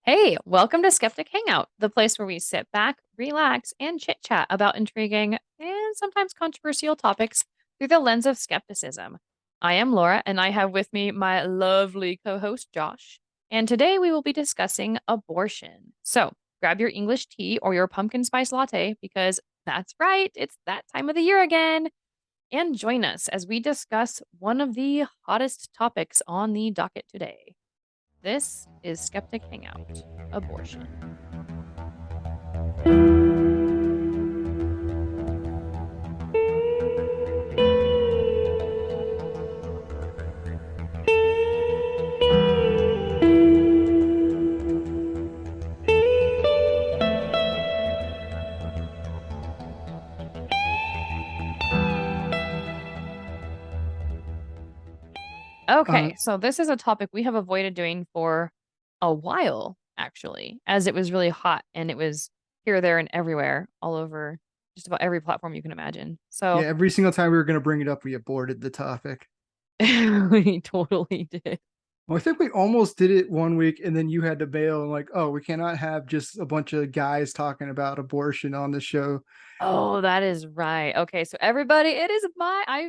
Hey, welcome to Skeptic Hangout, the place where we sit back, relax, and chit chat about intriguing and sometimes controversial topics through the lens of skepticism. I am Laura, and I have with me my lovely co host, Josh. And today we will be discussing abortion. So grab your English tea or your pumpkin spice latte because that's right, it's that time of the year again. And join us as we discuss one of the hottest topics on the docket today. This is Skeptic Hangout Abortion. Uh, Okay, so this is a topic we have avoided doing for a while, actually, as it was really hot and it was here, there, and everywhere, all over just about every platform you can imagine. yeah, So every single time we were going to bring it up, we aborted the topic. we totally did. Well, I think we almost did it one week, and then you had to bail and like, oh, we cannot have just a bunch of guys talking about abortion on the show. Oh, that is right. Okay, so everybody, it is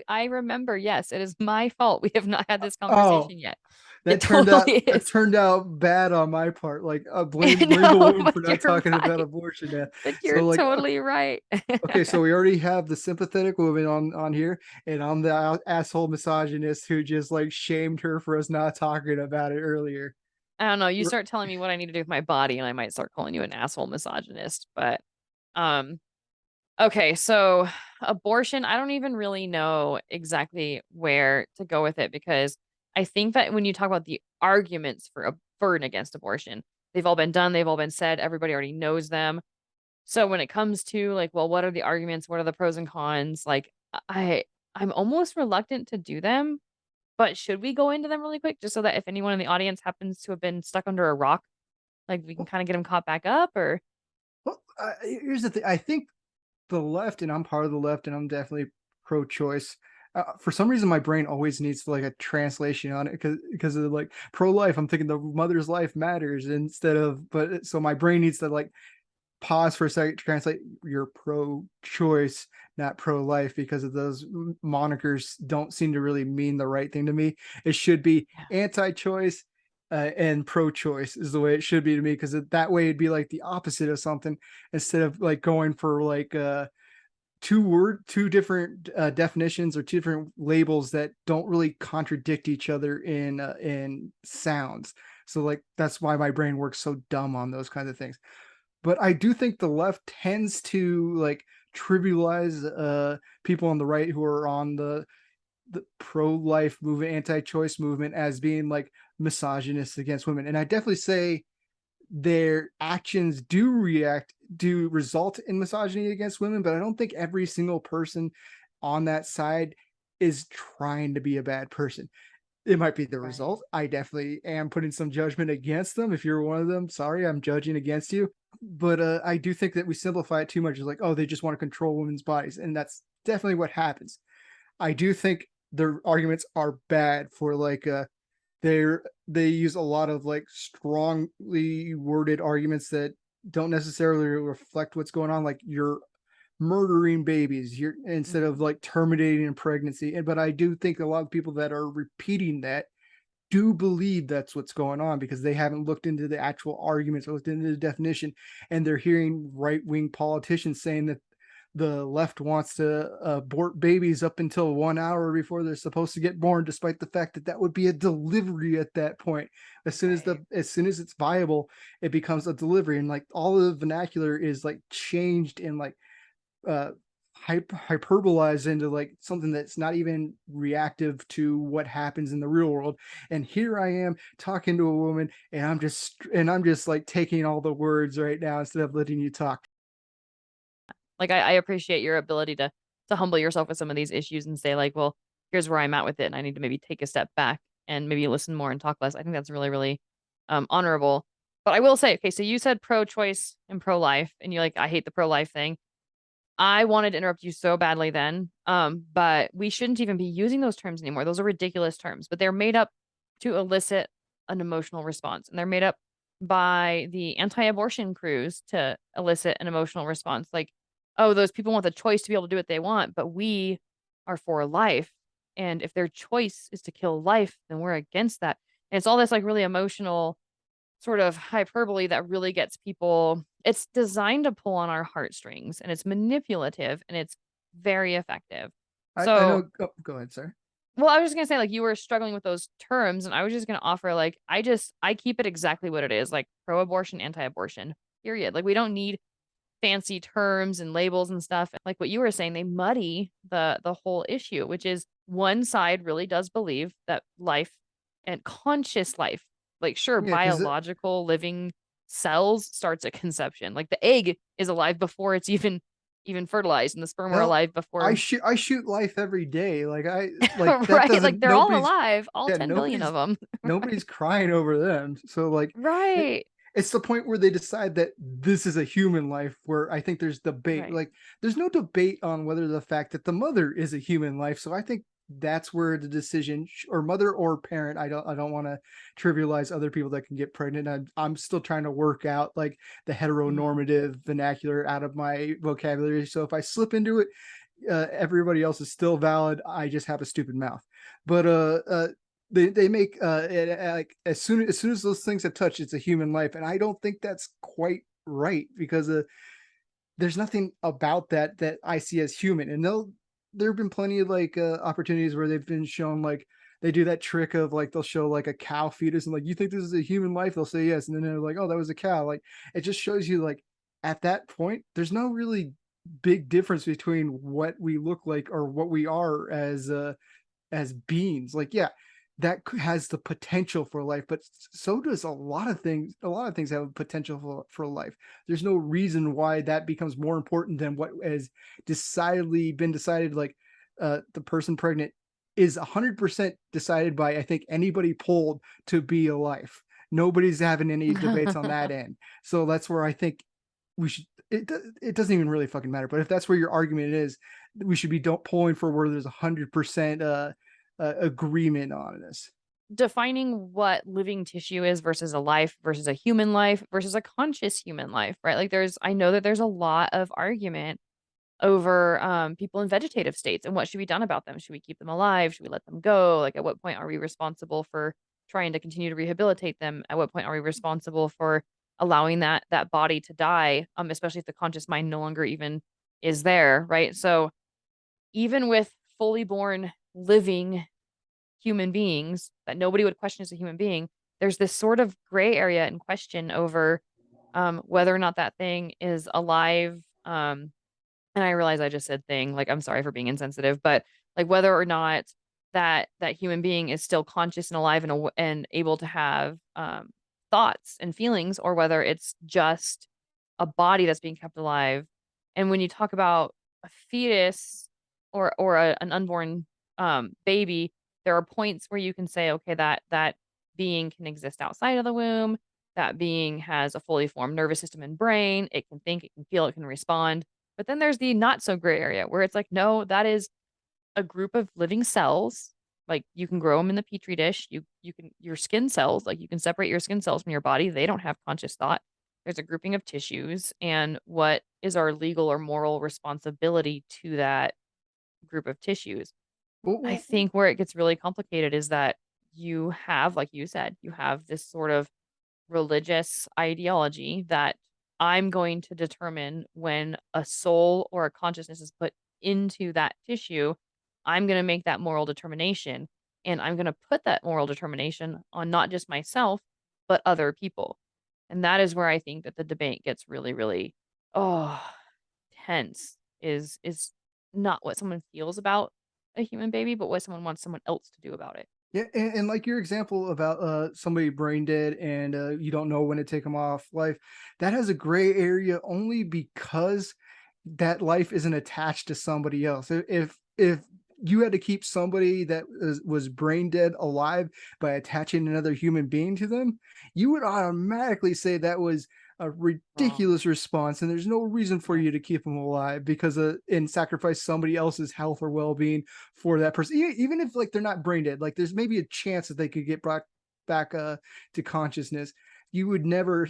I remember, yes, it is my fault. We have not had this Oh, conversation yet. It that turned out totally that is. turned out bad on my part. Like, blame the No, woman but for not you're talking about right. abortion. Yeah. But you're So like, totally right. okay, so we already have the sympathetic woman on here, and I'm the asshole misogynist who just like shamed her for us not talking about it earlier. I don't know. You start telling me what I need to do with my body, and I might start calling you an asshole misogynist. But um, okay, so abortion, I don't even really know exactly where to go with it because I think that when you talk about the arguments for and against abortion, they've all been done, they've all been said, everybody already knows them. So when it comes to like, well, what are the arguments? What are the pros and cons? Like I I'm almost reluctant to do them, but should we go into them really quick just so that if anyone in the audience happens to have been stuck under a rock, like we can kind of get them caught back up or Well, here's the thing. I think the left, and I'm part of the left, and I'm definitely pro-choice. For some reason, my brain always needs like a translation on it because of like pro-life. I'm thinking the mother's life matters instead of, but so my brain needs to like pause for a second to translate your pro-choice, not pro-life, because of those monikers don't seem to really mean the right thing to me. It should be anti-choice. And pro-choice is the way it should be to me because that way it'd be like the opposite of something instead of like going for like two different definitions or two different labels that don't really contradict each other in sounds. So like that's why my brain works so dumb on those kinds of things. But I do think the left tends to like trivialize people on the right who are on the pro-life movement, anti-choice movement as being like misogynist against women. And I definitely say their actions do result in misogyny against women, but I don't think every single person on that side is trying to be a bad person. It might be the right. result. I definitely am putting some judgment against them. If you're one of them, sorry, I'm judging against you. But I do think that we simplify it too much. It's like, oh, they just want to control women's bodies, and that's definitely what happens. I do think their arguments are bad for like they use a lot of like strongly worded arguments that don't necessarily reflect what's going on. Like you're murdering babies, you're instead of Mhm. like terminating a pregnancy. And but I do think a lot of people that are repeating that do believe that's what's going on because they haven't looked into the actual arguments or looked into the definition, and they're hearing right-wing politicians saying that the left wants to abort babies up until 1 hour before they're supposed to get born, despite the fact that that would be a delivery at that point. Right. As soon as it's viable, it becomes a delivery, and like all of the vernacular is like changed and like uh hyperbolized into like something that's not even reactive to what happens in the real world. And here I am talking to a woman, and I'm just like taking all the words right now instead of letting you talk. Like I appreciate your ability to humble yourself with some of these issues and say like, well, here's where I'm at with it, and I need to maybe take a step back and maybe listen more and talk less. I think that's really, really honorable. But I will say, okay, so you said pro-choice and pro-life, and you're like, I hate the pro-life thing. I wanted to interrupt you so badly then, but we shouldn't even be using those terms anymore. Those are ridiculous terms, but they're made up to elicit an emotional response, and they're made up by the anti-abortion crews to elicit an emotional response. Like, oh, those people want the choice to be able to do what they want, but we are for life. And if their choice is to kill life, then we're against that. And it's all this like really emotional sort of hyperbole that really gets people. It's designed to pull on our heartstrings and it's manipulative and it's very effective. I So, know. Go ahead, sir. well, I was just gonna say, like, you were struggling with those terms, and I was just gonna offer, like, I keep it exactly what it is, like pro-abortion, anti-abortion, period. Like, we don't need fancy terms and labels and stuff. Like what you were saying, they muddy the whole issue, which is one side really does believe that life and conscious life, like sure, Yeah, because biological living cells starts at conception. Like the egg is alive before it's even fertilized, and the sperm are hell, alive before. I shoot life every day. Like I like that Right? Like doesn't they're all nobody's alive, all yeah 10 billion of them. nobody's crying over them. So like it, Right. it's the point where they decide that this is a human life where I think there's debate. Right. Like there's no debate on whether the fact that the mother is a human life. So I think that's where the decision or mother or parent, I don't want to trivialize other people that can get pregnant. I'm still trying to work out like the Mhm. heteronormative vernacular out of my vocabulary. So if I slip into it, everybody else is still valid. I just have a stupid mouth. But they make like as soon as those things have touched, it's a human life, and I don't think that's quite right because there's nothing about that that I see as human. And there have been plenty of like opportunities where they've been shown like they do that trick of like they'll show like a cow fetus and like you think this is a human life, they'll say yes, and then they're like, oh, that was a cow. Like it just shows you like at that point there's no really big difference between what we look like or what we are as beings. Like yeah, has the potential for life, but so does a lot of things. A lot of things have potential for life. There's no reason why that becomes more important than what has decidedly been decided. Like the person pregnant is 100% decided by I think anybody polled to be a life. Nobody's having any debates on that end. So that's where I think we should it doesn't even really fucking matter. But if that's where your argument is, we should be don't pulling for where there's 100% agreement on this. Defining what living tissue is versus a life versus a human life versus a conscious human life, right? Like I know that there's a lot of argument over people in vegetative states and what should be done about them. Should we keep them alive? Should we let them go? Like at what point are we responsible for trying to continue to rehabilitate them? At what point are we responsible for allowing that body to die? Especially if the conscious mind no longer even is there, right? So even with fully born living human beings that nobody would question as a human being, there's this sort of gray area in question over whether or not that thing is alive. And I realize I just said thing, like I'm sorry for being insensitive, but like whether or not that human being is still conscious and alive and and able to have thoughts and feelings, or whether it's just a body that's being kept alive. And when you talk about a fetus or an unborn baby, there are points where you can say, okay, that being can exist outside of the womb. That being has a fully formed nervous system and brain. It can think, it can feel, it can respond. But then there's the not so gray area where it's like, no, that is a group of living cells. Like you can grow them in the petri dish. You can your skin cells, like you can separate your skin cells from your body. They don't have conscious thought. There's a grouping of tissues, and what is our legal or moral responsibility to that group of tissues? I Well, think where it gets really complicated is that you have, like you said, you have this sort of religious ideology that I'm going to determine when a soul or a consciousness is put into that tissue. I'm going to make that moral determination. And I'm going to put that moral determination on not just myself, but other people. And that is where I think that the debate gets really, really, oh, tense is not what someone feels about a human baby, but what someone wants someone else to do about it. yeah, and like your example about somebody brain dead and you don't know when to take them off life, that has a gray area only because that life isn't attached to somebody else. If you had to keep somebody that was brain dead alive by attaching another human being to them, you would automatically say that was a Wrong. ridiculous response, and there's no reason for Right. you to keep them alive because and sacrifice somebody else's health or well-being for that person, even if like they're not brain dead. Like there's maybe a chance that they could get brought back to consciousness. you would never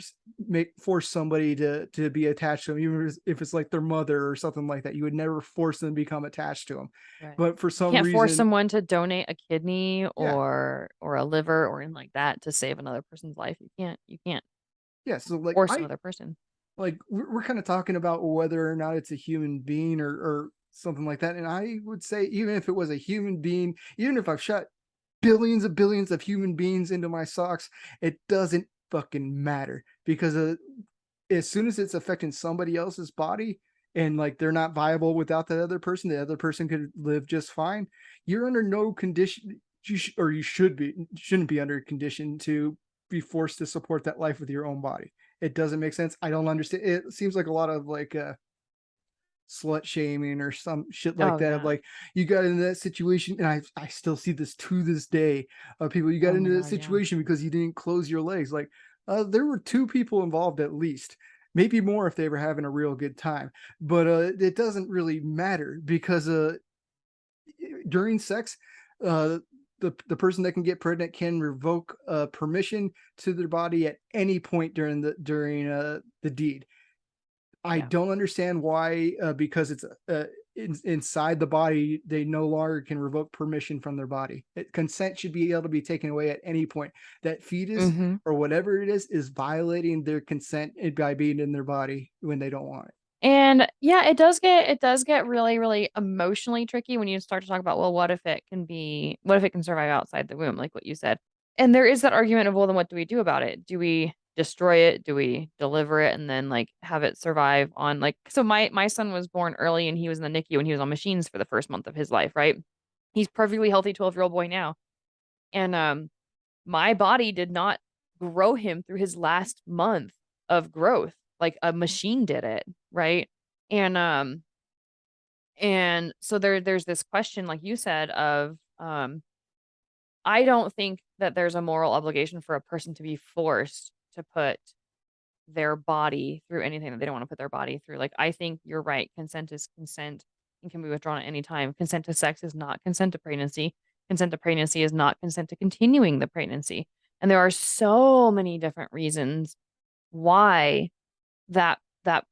force somebody to be attached to them, even if it's like their mother or something like that. You would never force them to become attached to them. Right. But for You some can't force reason, someone to donate a kidney yeah, or a liver or anything like that to save another person's life. You can't yeah. So like force another person. we're kind of talking about whether or not it's a human being or something like that. And I would say, even if it was a human being, even if I've shot billions of human beings into my socks, it doesn't fucking matter, because as soon as it's affecting somebody else's body, and like they're not viable without the other person could live just fine. You're under no condition, or you shouldn't be under condition to be forced to support that life with your own body. It doesn't make sense. I don't understand. It seems like a lot of like slut shaming or some shit like Oh that, of yeah. like, you got into that situation, and I still see this to this day, of people, you got Oh my into that God, yeah. situation because you didn't close your legs. Like, there were two people involved at least, maybe more if they were having a real good time. But it doesn't really matter, because during sex, uh the person that can get pregnant can revoke permission to their body at any point during the deed. I Yeah. don't understand why, because it's inside the body, they no longer can revoke permission from their body. Consent should be able to be taken away at any point. That fetus Hmm. or whatever it is violating their consent by being in their body when they don't want it. And yeah, it does get really, really emotionally tricky when you start to talk about, well, what if it can survive outside the womb, like what you said. And there is that argument of, well, then what do we do about it? Do we destroy it? Do we deliver it and then like have it survive on like so my son was born early and he was in the NICU and he was on machines for the first month of his life, right? He's perfectly healthy 12-year-old boy now. And my body did not grow him through his last month of growth. Like a machine did it, right? And so there's this question, like you said, of I don't think that there's a moral obligation for a person to be forced to put their body through anything that they don't want to put their body through. Like I think you're right. Consent is consent and can be withdrawn at any time. Consent to sex is not consent to pregnancy. Consent to pregnancy is not consent to continuing the pregnancy. And there are so many different reasons why that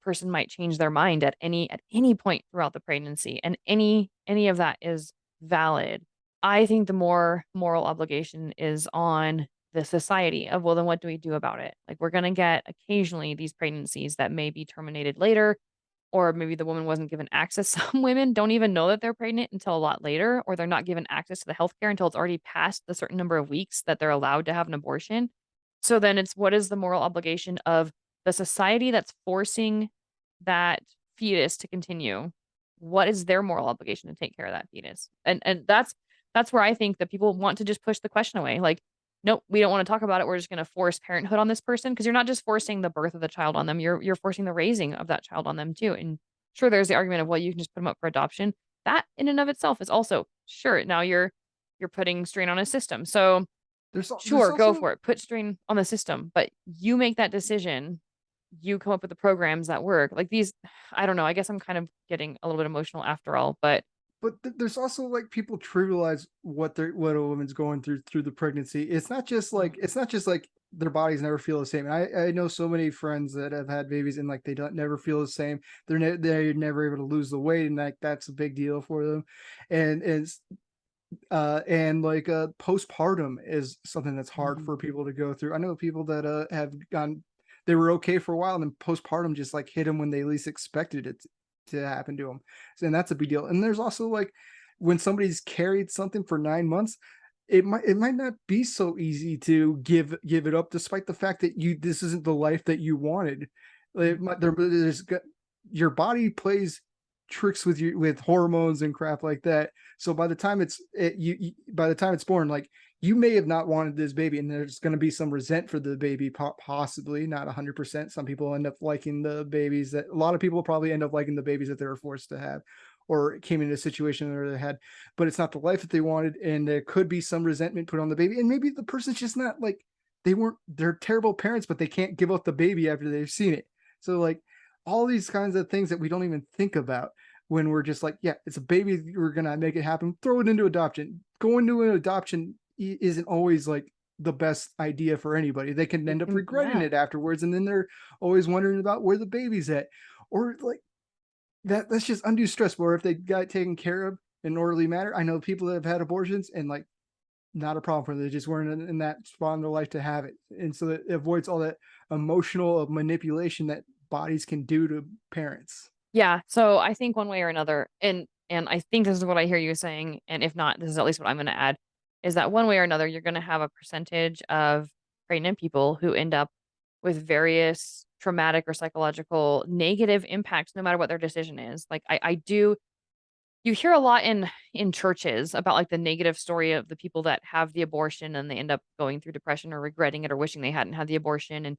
person might change their mind at any point throughout the pregnancy, and any of that is valid. I think the more moral obligation is on the society of, well, then what do we do about it? Like we're going to get occasionally these pregnancies that may be terminated later, or maybe the woman wasn't given access. Some women don't even know that they're pregnant until a lot later, or they're not given access to the healthcare until it's already past the certain number of weeks that they're allowed to have an abortion. So then it's, what is the moral obligation of the society that's forcing that fetus to continue? What is their moral obligation to take care of that fetus? And that's where I think that people want to just push the question away. Like, nope, we don't want to talk about it. We're just going to force parenthood on this person, because you're not just forcing the birth of the child on them. You're forcing the raising of that child on them too. And sure, there's the argument of, well, you can just put them up for adoption. That in and of itself is also sure. Now you're putting strain on a system. So There's sure, go also, for it. Put strain on the system, but you make that decision. You come up with the programs that work. Like these, I don't know. I guess I'm kind of getting a little bit emotional after all, but there's also like, people trivialize what a woman's going through the pregnancy. It's not just like their bodies never feel the same. I know so many friends that have had babies, and like they don't never feel the same. They're never able to lose the weight, and like that's a big deal for them. And like postpartum is something that's hard Mhm. for people to go through. I know people that have gone, they were okay for a while, and then postpartum just like hit them when they least expected it to happen to them. And that's a big deal. And there's also like, when somebody's carried something for 9 months, it might not be so easy to give it up, despite the fact that this isn't the life that you wanted. Your body plays tricks with you, with hormones and crap like that. So by the time by the time it's born, like, you may have not wanted this baby, and there's going to be some resent for the baby, possibly not 100%. Some people end up liking the babies that a lot of people probably end up liking the babies that they were forced to have, or came into a situation where they had, but it's not the life that they wanted. And there could be some resentment put on the baby. And maybe the person's just not like, they're terrible parents, but they can't give up the baby after they've seen it. So like, all these kinds of things that we don't even think about when we're just like, yeah, it's a baby, we're gonna make it happen, throw it into adoption. Going to an adoption isn't always like the best idea for anybody. They can end up regretting Yeah. it afterwards, and then they're always wondering about where the baby's at, or like that's just undue stress. Where if they got taken care of in an orderly manner, I know people that have had abortions and like not a problem for them. They just weren't in that spot in their life to have it, and so it avoids all that emotional manipulation that bodies can do to parents. Yeah. So I think one way or another, and I think this is what I hear you saying, and if not, this is at least what I'm going to add, is that one way or another, you're going to have a percentage of pregnant people who end up with various traumatic or psychological negative impacts, no matter what their decision is. Like I do, you hear a lot in churches about like the negative story of the people that have the abortion and they end up going through depression or regretting it or wishing they hadn't had the abortion and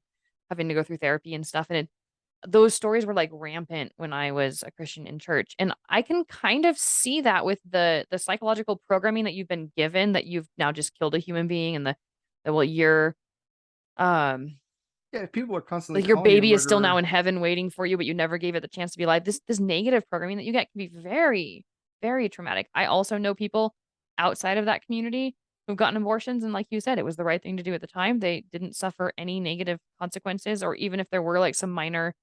having to go through therapy and stuff. And those stories were like rampant when I was a Christian in church. And I can kind of see that with the psychological programming that you've been given, that you've now just killed a human being, and the well, um Yeah, if people are constantly like your calling you a baby is still now murderer. in heaven waiting for you, but you never gave it the chance to be alive. This negative programming that you get can be very, very traumatic. I also know people outside of that community who've gotten abortions, and like you said, it was the right thing to do at the time. They didn't suffer any negative consequences, or even if there were like some minor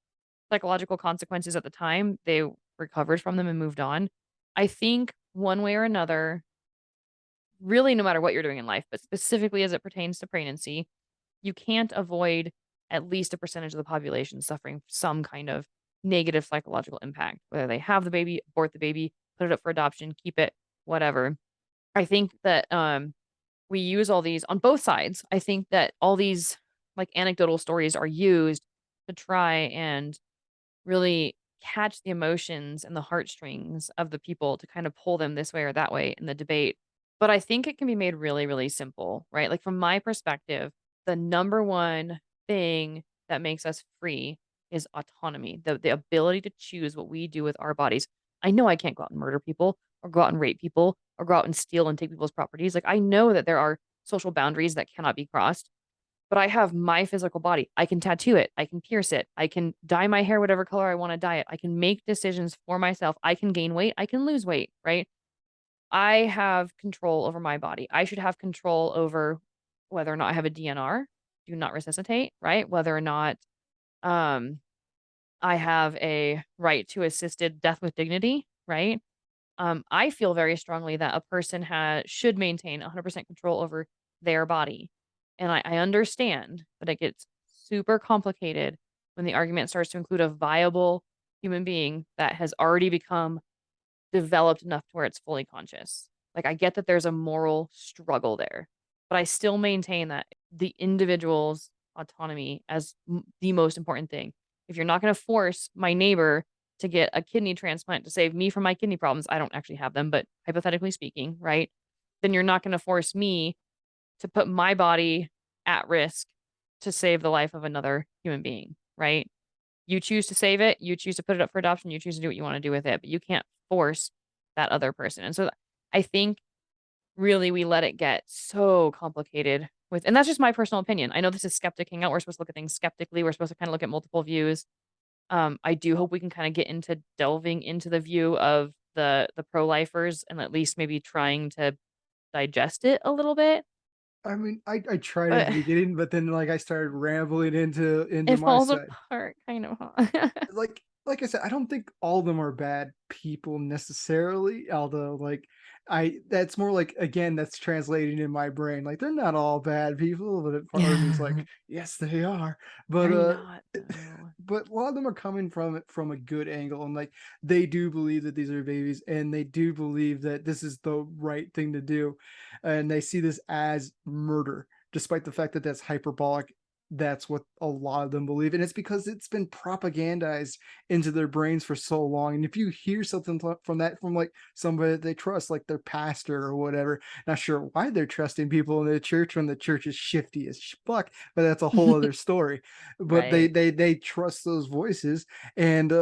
psychological consequences at the time, they recovered from them and moved on. I think one way or another, really no matter what you're doing in life, but specifically as it pertains to pregnancy, you can't avoid at least a percentage of the population suffering some kind of negative psychological impact, whether they have the baby, abort the baby, put it up for adoption, keep it, whatever. I think that we use all these on both sides. I think that all these like anecdotal stories are used to try and really catch the emotions and the heartstrings of the people to kind of pull them this way or that way in the debate. But I think it can be made really, really simple, right? Like from my perspective, the number one thing that makes us free is autonomy, the ability to choose what we do with our bodies. I know I can't go out and murder people or go out and rape people or go out and steal and take people's properties. Like I know that there are social boundaries that cannot be crossed, but I have my physical body. I can tattoo it. I can pierce it. I can dye my hair whatever color I want to dye it. I can make decisions for myself. I can gain weight. I can lose weight, right? I have control over my body. I should have control over whether or not I have a DNR, do not resuscitate, right? Whether or not um I have a right to assisted death with dignity, right? I feel very strongly that a person has should maintain 100% control over their body. And I understand that it gets super complicated when the argument starts to include a viable human being that has already become developed enough to where it's fully conscious. Like, I get that there's a moral struggle there, but I still maintain that the individual's autonomy as the most important thing. If you're not going to force my neighbor to get a kidney transplant to save me from my kidney problems, I don't actually have them, but hypothetically speaking, right? Then you're not going to force me to put my body at risk to save the life of another human being, right? You choose to save it, you choose to put it up for adoption, you choose to do what you want to do with it, but you can't force that other person. And so I think really we let it get so complicated with, and that's just my personal opinion. I know this is Skeptic Hangout. We're supposed to look at things skeptically. We're supposed to kind of look at multiple views. I do hope we can kind of get into delving into the view of the pro-lifers and at least maybe trying to digest it a little bit. I mean, I tried at But the beginning, but then like I started rambling into it my falls side. apart, kind of, huh? Like I said, I don't think all of them are bad people necessarily. Although, like, I that's more like again that's translating in my brain. Like they're not all bad people, but part of me is like, Yeah. yes, they are. But They're not though. but a lot of them are coming from it from a good angle, and like they do believe that these are babies, and they do believe that this is the right thing to do, and they see this as murder, despite the fact that that's hyperbolic. That's what a lot of them believe, and it's because it's been propagandized into their brains for so long. And if you hear something from that from like somebody that they trust, like their pastor or whatever, not sure why they're trusting people in the church when the church is shifty as fuck, but that's a whole other story. But they Right. they trust those voices, and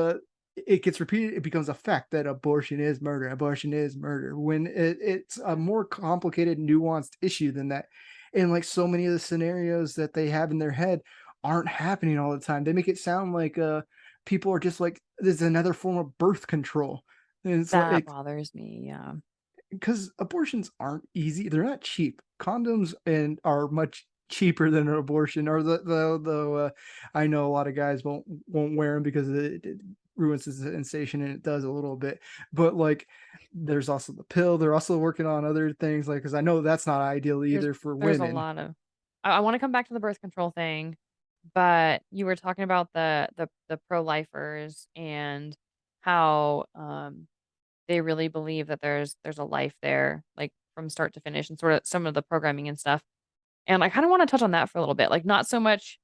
it gets repeated. It becomes a fact that abortion is murder. Abortion is murder. When it's a more complicated, nuanced issue than that. And like so many of the scenarios that they have in their head aren't happening all the time. They make it sound like people are just like there's another form of birth control. And it's That like bothers me, yeah. because abortions aren't easy. They're not cheap. Condoms and are much cheaper than an abortion, or I know a lot of guys won't wear them because it ruins the sensation, and it does a little bit. But like, there's also the pill. They're also working on other things, like, because I know that's not ideal There's either for there's a women. lot of I want to come back to the birth control thing, but you were talking about the pro-lifers and how they really believe that there's a life there, like from start to finish, and sort of some of the programming and stuff. And I kind of want to touch on that for a little bit. Like, not so much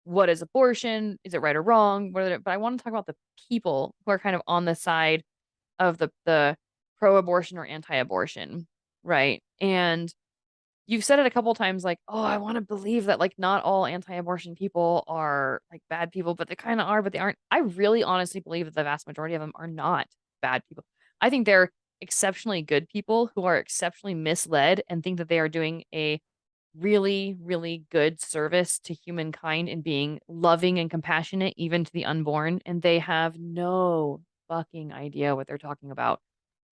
what is abortion, is it right or wrong, but I want to talk about the people who are kind of on the side of the pro-abortion or anti-abortion, right? And you've said it a couple times, like, oh, I want to believe that like not all anti-abortion people are like bad people, but they kind of are, but they aren't. I really honestly believe that the vast majority of them are not bad people. I think they're exceptionally good people who are exceptionally misled and think that they are doing a really, really good service to humankind and being loving and compassionate, even to the unborn. And they have no fucking idea what they're talking about.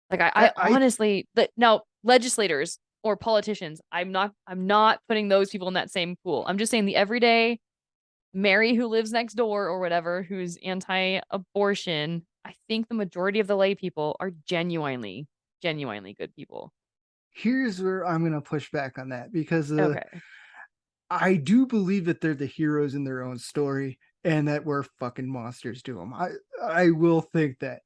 Like I I honestly that now legislators or politicians, I'm not putting those people in that same pool. I'm just saying the everyday Mary who lives next door or whatever who's anti-abortion. I think the majority of the lay people are genuinely good people. Here's where I'm gonna push back on that, because Okay. I do believe that they're the heroes in their own story, and that we're fucking monsters to them. I will think that,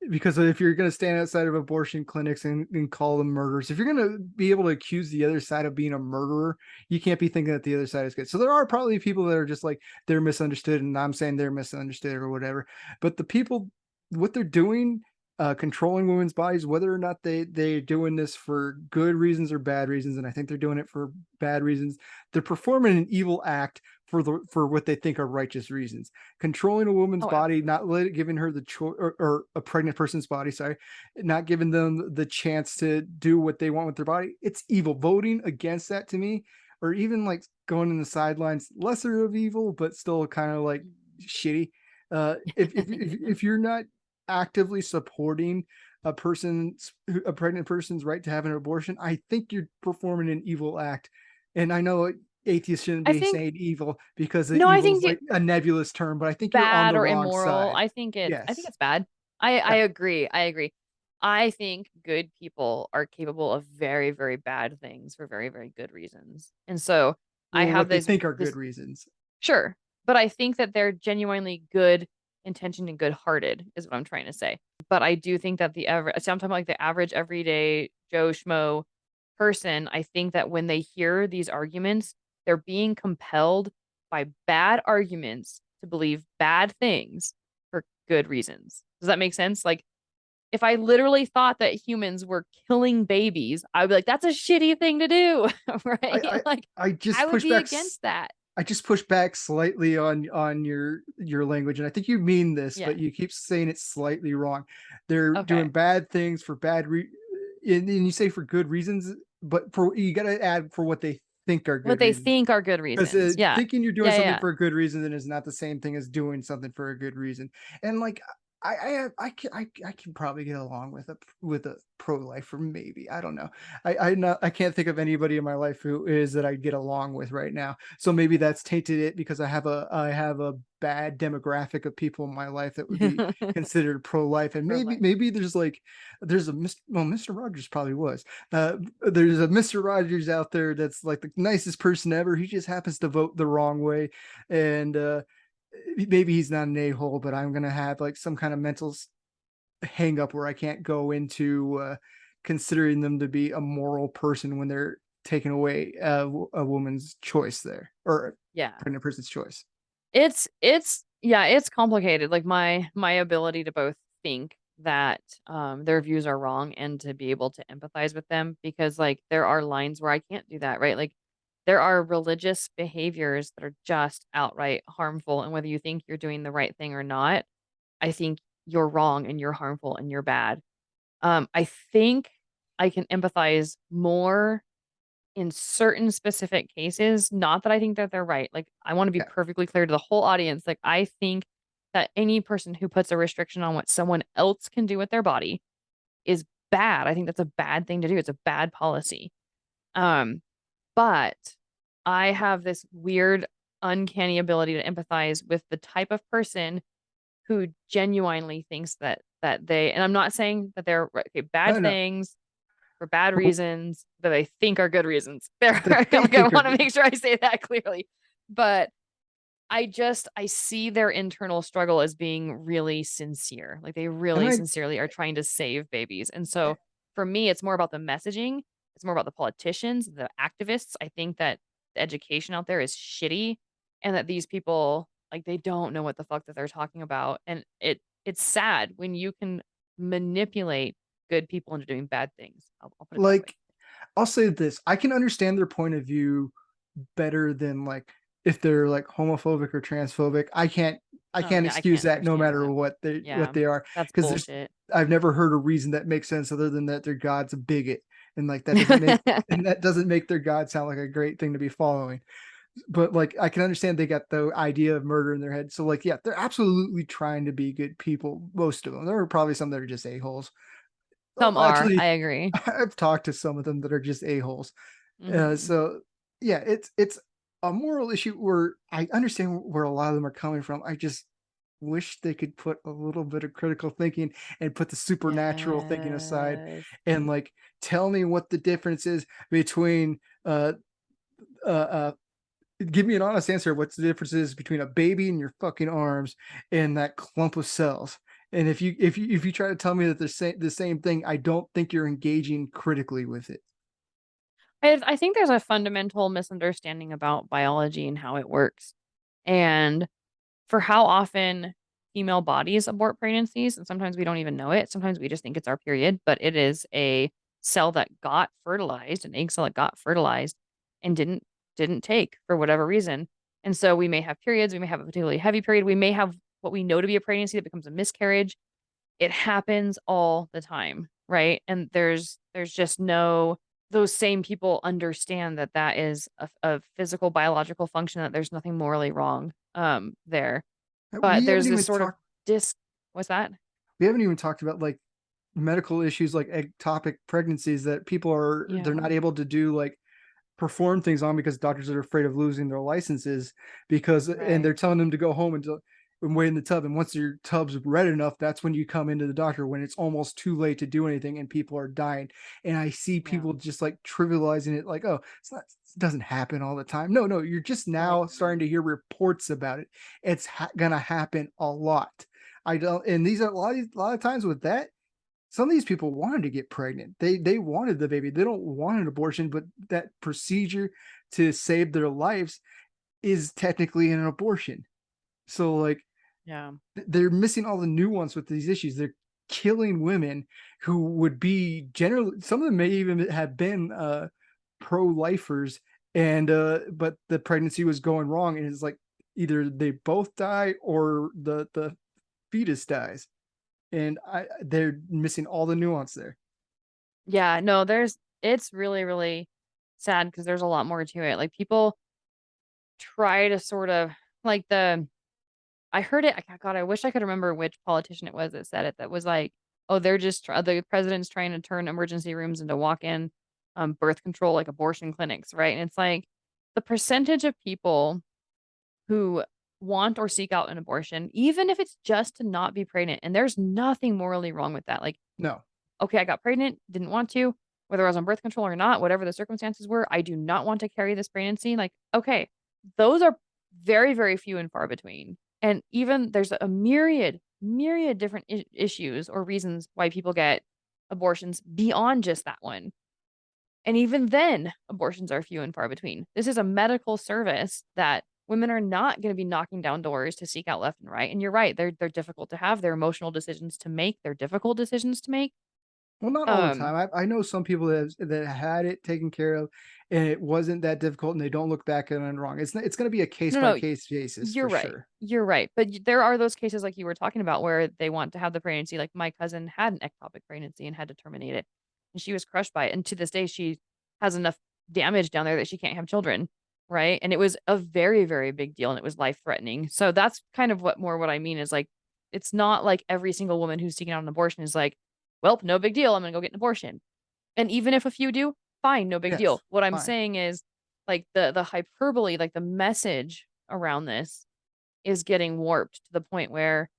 because if you're going to stand outside of abortion clinics and call them murderers, if you're going to be able to accuse the other side of being a murderer, you can't be thinking that the other side is good. So there are probably people that are just like, they're misunderstood, and I'm saying they're misunderstood or whatever. But the people, what they're doing, controlling women's bodies, whether or not they're doing this for good reasons or bad reasons, and I think they're doing it for bad reasons. They're performing an evil act for what they think are righteous reasons. Controlling a woman's Oh, body, absolutely. not giving her the choice, or a pregnant person's body, sorry, not giving them the chance to do what they want with their body. It's evil. Voting against that, to me, or even like going in the sidelines, lesser of evil, but still kind of like shitty. If you're not actively supporting a pregnant person's right to have an abortion, I think you're performing an evil act. And I know atheists shouldn't I be think saying evil, because the no, I evil is think like a nebulous term, but I think you're on bad the or wrong immoral. side. I think Yes. it's bad. I Yeah. agree. I agree. I think good people are capable of very, very bad things for very, very good reasons. And so I Well, have what they think are good this reasons. sure, but I think that they're genuinely good intentioned and good hearted is what I'm trying to say. But I do think that the average, so I'm talking about like the average everyday Joe Schmo person, I think that when they hear these arguments, they're being compelled by bad arguments to believe bad things for good reasons. Does that make sense? Like, if I literally thought that humans were killing babies, I would be like, that's a shitty thing to do, I right? I, Like, I I just would push be back. against that. I just push back slightly on your language, and I think you mean this, Yeah. but you keep saying it slightly wrong. They're Okay. doing bad things for and you say for good reasons, but for you got to add for what they think are What good they reasons. think are good Because reasons. Yeah. thinking you're doing Yeah. something Yeah. for a good reason then is not the same thing as doing something for a good reason. And like, I can probably get along with a pro lifer, maybe. I don't know. I can't think of anybody in my life who is that I get along with right now. So maybe that's tainted it, because I have a bad demographic of people in my life that would be Yeah. considered pro life, and Pro maybe life. maybe there's a Mr. Rogers probably was. There's a Mr. Rogers out there that's like the nicest person ever. He just happens to vote the wrong way, and maybe he's not an a-hole, but I'm gonna have like some kind of mental hang up where I can't go into considering them to be a moral person when they're taking away a woman's choice there, or a Yeah. pregnant person's choice. It's yeah, it's complicated. Like my ability to both think that their views are wrong and to be able to empathize with them, because like there are lines where I can't do that, right? Like there are religious behaviors that are just outright harmful, and whether you think you're doing the right thing or not, I think you're wrong and you're harmful and you're bad. I think I can empathize more in certain specific cases, not that I think that they're right. Like, I want to be Yeah. perfectly clear to the whole audience. Like, I think that any person who puts a restriction on what someone else can do with their body is bad. I think that's a bad thing to do. It's a bad policy. Um, but I have this weird, uncanny ability to empathize with the type of person who genuinely thinks that they, and I'm not saying that they're okay, bad No, no. things for bad Well, reasons that I think are good reasons. There, that they like I think are want to good. make sure I say that clearly. But I see their internal struggle as being really sincere. Like they And really I sincerely are trying to save babies. And so for me, it's more about the messaging. It's more about the politicians, the activists. I think that the education out there is shitty and that these people like they don't know what the fuck that they're talking about. And it's sad when you can manipulate good people into doing bad things. I'll put it that way. like I'll say this. I can understand their point of view better than like if they're like homophobic or transphobic. I Oh can't yeah, I excuse can't that no understand matter that. what Yeah, they are, that's because there's bullshit. I've never heard a reason that makes sense other than that their god's a bigot, and like that doesn't make and that doesn't make their god sound like a great thing to be following. But like I can understand they got the idea of murder in their head. So like yeah, they're absolutely trying to be good people. Most of them. There are probably some that are just a-holes. Some Well, are, actually, I agree. I've talked to some of them that are just a-holes. Hmm. So yeah, it's a moral issue where I understand where a lot of them are coming from. I just wish they could put a little bit of critical thinking and put the supernatural thinking aside Yes. and like tell me what the difference is between uh uh give me an honest answer of what the difference is between a baby in your fucking arms and that clump of cells. And if you try to tell me that they're the same thing, I don't think you're engaging critically with it. I think there's a fundamental misunderstanding about biology and how it works. And for how often female bodies abort pregnancies, and sometimes we don't even know it. Sometimes we just think it's our period, but it is a cell that got fertilized, an egg cell that got fertilized and didn't take for whatever reason. And so we may have periods, we may have a particularly heavy period, we may have what we know to be a pregnancy that becomes a miscarriage. It happens all the time, right? And there's just no those same people understand that that is a physical biological function that there's nothing morally wrong there. But We haven't there's this even sort of talked dis what's that? we haven't even talked about like medical issues like ectopic pregnancies that people are they're Yeah. not able to do like perform things on because doctors are afraid of losing their licenses because and Right. they're telling them to go home and wait in the tub, and once your tub's red enough that's when you come into the doctor when it's almost too late to do anything and people are dying. And I see Yeah. people just like trivializing it like, oh, it doesn't happen all the time. No, no, you're just Right. now starting to hear reports about it. It's gonna happen a lot. I don't, and these are a lot of times with that, some of these people wanted to get pregnant. They wanted the baby. They don't want an abortion, but that procedure to save their lives is technically an abortion. So like Yeah. they're missing all the nuance with these issues. They're killing women who would be generally, some of them may even have been pro-lifers, and but the pregnancy was going wrong and it's like either they both die or the fetus dies, and they're missing all the nuance there. Yeah, no, there's it's really, really sad because there's a lot more to it. Like people try to sort of like the I heard it. God, I wish I could remember which politician it was that said it. That was like, oh, they're just the president's trying to turn emergency rooms into walk-in birth control, like abortion clinics, right? And it's like the percentage of people who want or seek out an abortion, even if it's just to not be pregnant, and there's nothing morally wrong with that. Like, No. okay, I got pregnant, didn't want to, whether I was on birth control or not, whatever the circumstances were, I do not want to carry this pregnancy. Like, okay, those are very, very few and far between. And even there's a myriad different issues or reasons why people get abortions beyond just that one. And even then, abortions are few and far between. This is a medical service that women are not going to be knocking down doors to seek out left and right. And you're right, they're difficult to have, they're emotional decisions to make, they're difficult decisions to make. Well, not all the Um, time. I know some people that had it taken care of, and it wasn't that difficult, and they don't look back at it wrong. It's going to be a case no, by no, case basis you're for right. sure. You're right. But there are those cases like you were talking about where they want to have the pregnancy. Like my cousin had an ectopic pregnancy and had to terminate it. And she was crushed by it. And to this day, she has enough damage down there that she can't have children. Right. And it was a very, very big deal and it was life threatening. So that's kind of what I mean is like, it's not like every single woman who's seeking out an abortion is like, well, no big deal. I'm going to go get an abortion. And even if a few do, fine, no big deal. Yes, What I'm fine. saying is like the hyperbole, like the message around this is getting warped to the point where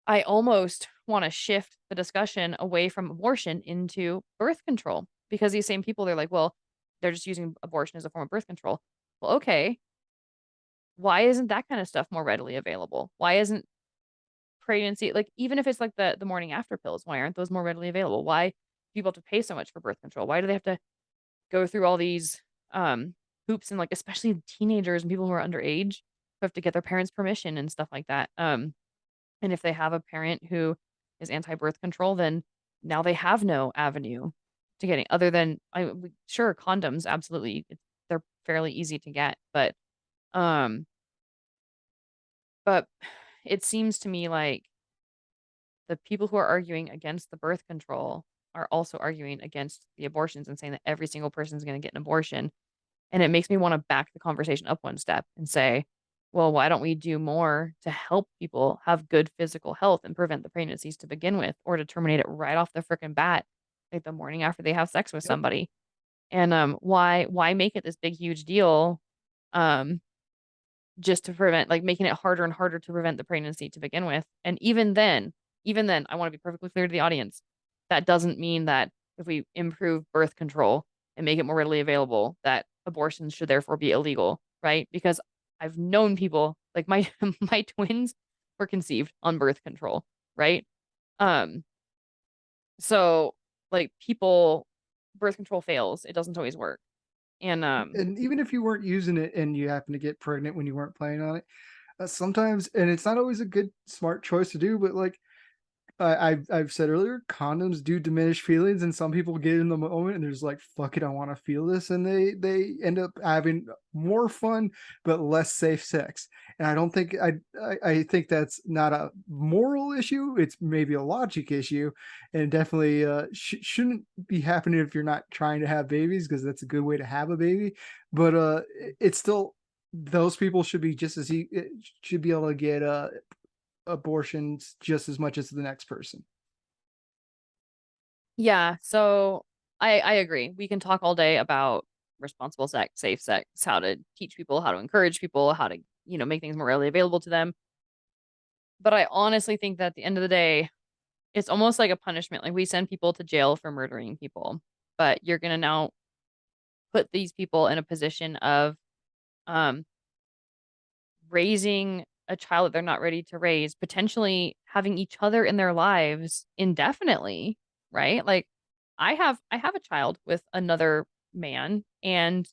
I almost want to shift the discussion away from abortion into birth control, because these same people, they're like, well, they're just using abortion as a form of birth control. Well, okay, why isn't that kind of stuff more readily available? Why isn't pregnancy, like, even if it's like the morning after pills, why aren't those more readily available? Why do people have to pay so much for birth control? Why do they have to go through all these hoops, and like especially teenagers and people who are underage who have to get their parents' permission and stuff like that? And if they have a parent who is anti-birth control, then now they have no avenue to getting, other than, sure, condoms, absolutely. They're fairly easy to get, um but it seems to me like the people who are arguing against the birth control are also arguing against the abortions and saying that every single person is going to get an abortion. And it makes me want to back the conversation up one step and say, well, why don't we do more to help people have good physical health and prevent the pregnancies to begin with, or to terminate it right off the frickin' bat, like the morning after they have sex with Yep. somebody? And why make it this big huge deal? Um, just to prevent, like, making it harder and harder to prevent the pregnancy to begin with. And even then, I want to be perfectly clear to the audience. That doesn't mean that if we improve birth control and make it more readily available, that abortions should therefore be illegal, right? Because I've known people, like my my twins were conceived on birth control, right? Um, so like people, birth control fails. It doesn't always work. And And even if you weren't using it and you happen to get pregnant when you weren't planning on it, sometimes, and it's not always a good smart choice to do, but like I've said earlier, condoms do diminish feelings, and some people get in the moment and they're just like, "Fuck it, I want to feel this," and they end up having more fun but less safe sex. And I don't think I think that's not a moral issue. It's maybe a logic issue, and definitely shouldn't be happening if you're not trying to have babies, because that's a good way to have a baby. But it's still, those people should be just as should be able to get abortions just as much as the next person. yeah, so I agree. We can talk all day about responsible sex, safe sex, how to teach people, how to encourage people, how to, make things more readily available to them. But I honestly think that at the end of the day, it's almost like a punishment. Like, we send people to jail for murdering people, but you're gonna now put these people in a position of um raising a child that they're not ready to raise, potentially having each other in their lives indefinitely, right? Like, I have a child with another man, and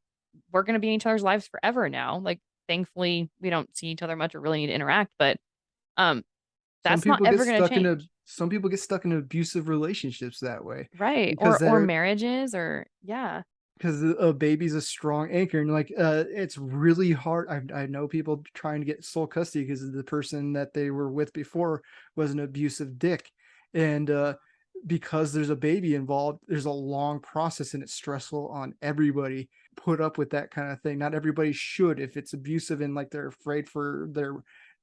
we're going to be in each other's lives forever now. Like, thankfully we don't see each other much or really need to interact, but um Some that's not people get ever going to stuck in a change. some people get stuck in abusive relationships that way, Right. because Or they're marriages, or yeah. because a baby's a strong anchor, and like it's really hard. I know people trying to get sole custody because the person that they were with before was an abusive dick, and because there's a baby involved, there's a long process, and it's stressful on everybody. Put up with that kind of thing. Not everybody should. If it's abusive and like they're afraid for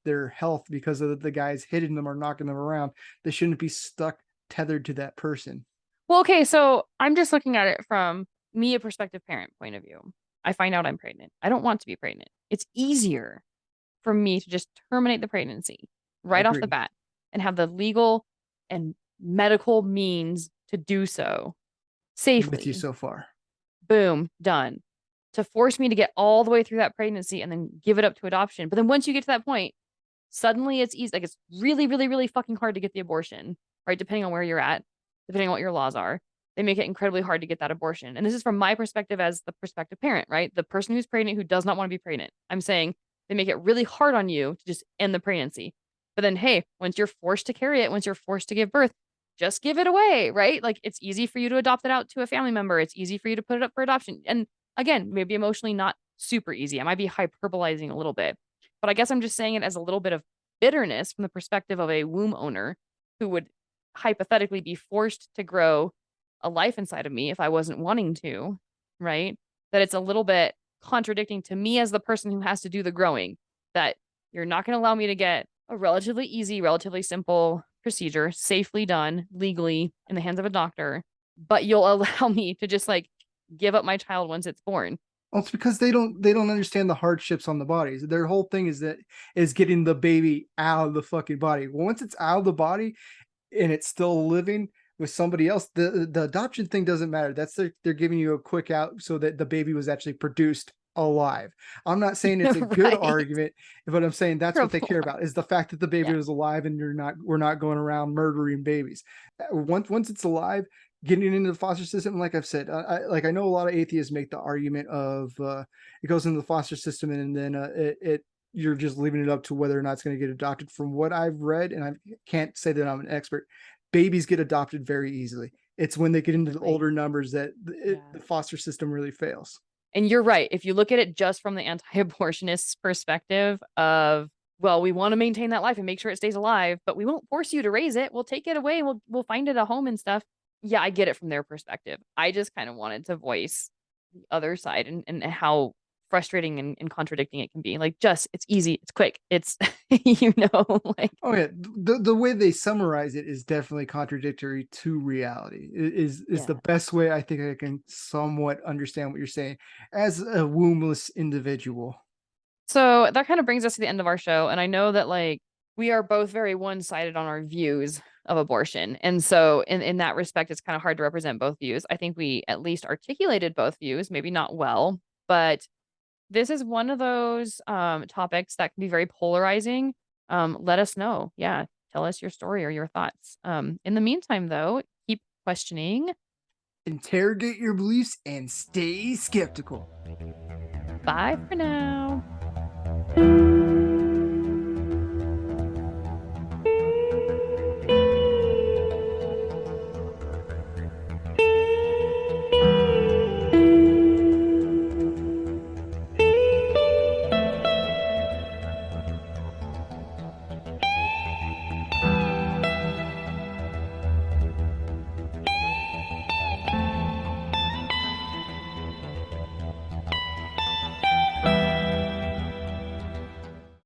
their health because of the guys hitting them or knocking them around, they shouldn't be stuck tethered to that person. Well, okay, so I'm just looking at it from me, a prospective parent point of view. I find out I'm pregnant. I don't want to be pregnant. It's easier for me to just terminate the pregnancy I right off the agree. bat and have the legal and medical means to do so I'm with you safely. so far. Boom, done. To force me to get all the way through that pregnancy and then give it up to adoption. But then once you get to that point, suddenly it's easy. Like, it's really, really, really fucking hard to get the abortion, right? Depending on where you're at, depending on what your laws are. They make it incredibly hard to get that abortion. And this is from my perspective as the prospective parent, right? The person who's pregnant who does not want to be pregnant. I'm saying they make it really hard on you to just end the pregnancy. But then, hey, once you're forced to carry it, once you're forced to give birth, just give it away, right? Like, it's easy for you to adopt it out to a family member. It's easy for you to put it up for adoption. And again, maybe emotionally not super easy. I might be hyperbolizing a little bit, but I guess I'm just saying it as a little bit of bitterness from the perspective of a womb owner who would hypothetically be forced to grow a life inside of me if I wasn't wanting to, right? That it's a little bit contradicting to me as the person who has to do the growing, that you're not going to allow me to get a relatively easy, relatively simple procedure safely done legally in the hands of a doctor, but you'll allow me to just like give up my child once it's born. Well, it's because they don't understand the hardships on the bodies. Their whole thing is getting the baby out of the fucking body. Once it's out of the body and it's still living with somebody else, the adoption thing doesn't matter. That's they're giving you a quick out so that the baby was actually produced alive. I'm not saying it's a good Right. argument, but I'm saying that's For a what they care point. about is the fact that the baby Yeah. was alive and we're not going around murdering babies. Once it's alive, getting into the foster system, like I've said, I know a lot of atheists make the argument of it goes into the foster system and then it you're just leaving it up to whether or not it's going to get adopted. From what I've read, and I can't say that I'm an expert, babies get adopted very easily. It's when they get into the Exactly. older numbers that Yeah. the foster system really fails. And you're right. If you look at it just from the anti-abortionist's perspective of, well, we want to maintain that life and make sure it stays alive, but we won't force you to raise it. We'll take it away and we'll find it a home and stuff. Yeah, I get it from their perspective. I just kind of wanted to voice the other side and how frustrating and contradicting it can be. Like, just it's easy, it's quick, it's like Oh yeah, the way they summarize it is definitely contradictory to reality. Is the yeah. best way I think I can somewhat understand what you're saying as a wombless individual. So that kind of brings us to the end of our show. And I know that we are both very one-sided on our views of abortion. And so in that respect, it's kind of hard to represent both views. I think we at least articulated both views, maybe not well, but this is one of those topics that can be very polarizing. Let us know. Yeah. Tell us your story or your thoughts. In the meantime, though, keep questioning. Interrogate your beliefs and stay skeptical. Bye for now.